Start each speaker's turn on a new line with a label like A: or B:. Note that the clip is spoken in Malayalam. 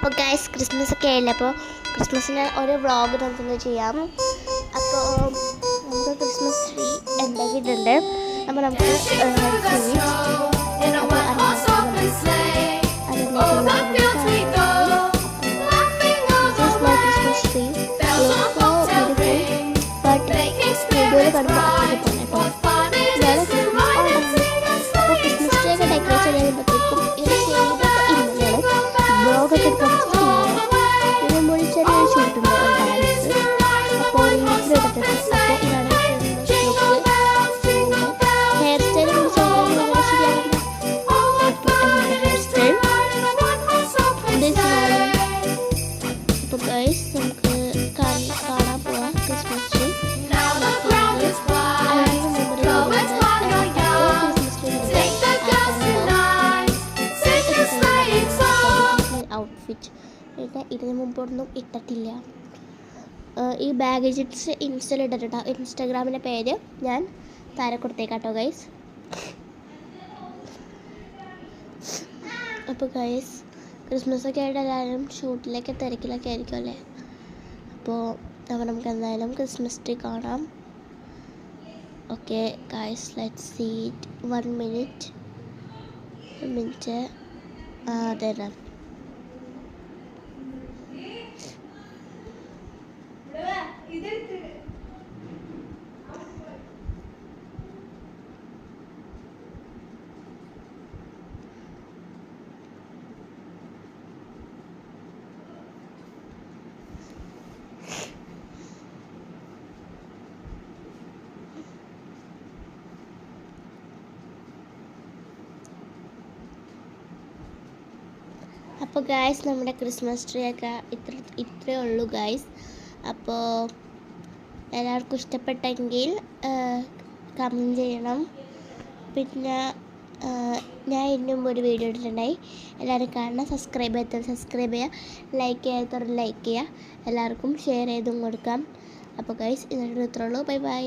A: അപ്പോൾ ഗൈസ് ക്രിസ്മസ് ഒക്കെ ആയില്ലേ, അപ്പോൾ ക്രിസ്മസിന് ഒരു വ്ളോഗ് നമുക്ക് ചെയ്യാം. അപ്പോൾ നമുക്ക് ക്രിസ്മസ് ട്രീ ഉണ്ടാക്കിയിട്ടുണ്ട്. അപ്പോൾ നമുക്ക് ഔട്ട്ഫിറ്റ് ഇതിന് മുമ്പൊന്നും ഇട്ടിട്ടില്ല. ഈ ബാഗേജ് ഇൻസ്റ്റയിൽ ഇട്ടിട്ടാ. ഇൻസ്റ്റാഗ്രാമിൻ്റെ പേര് ഞാൻ താഴെ കൊടുത്തേക്കാട്ടോ ഗൈസ്. അപ്പോൾ ഗൈസ് ക്രിസ്മസ് ഒക്കെ ആയിട്ട് എല്ലാവരും ഷൂട്ടിലൊക്കെ തിരക്കിലൊക്കെ ആയിരിക്കും അല്ലേ. അപ്പോൾ നമുക്ക് എന്തായാലും ക്രിസ്മസ് ട്രീ കാണാം. Okay guys, let's see it. 1 minute അതെ. അപ്പോൾ ഗായ്സ് നമ്മുടെ ക്രിസ്മസ് ട്രീ ഒക്കെ ഇത്രയേ ഉള്ളൂ ഗായ്സ്. അപ്പോൾ എല്ലാവർക്കും ഇഷ്ടപ്പെട്ടെങ്കിൽ കമൻറ്റ് ചെയ്യണം. പിന്നെ ഞാൻ ഇന്നും ഒരു വീഡിയോ ഇട്ടിട്ടുണ്ടായി, എല്ലാവരും കാണണം. സബ്സ്ക്രൈബ് ചെയ്യുക, ലൈക്ക് ചെയ്യാത്തവർ ലൈക്ക് ചെയ്യുക, എല്ലാവർക്കും ഷെയർ ചെയ്തും കൊടുക്കാം. അപ്പോൾ ഗായ്സ് ഇന്നത്തെ ഇത്രയേ ഉള്ളൂ. Bye bye.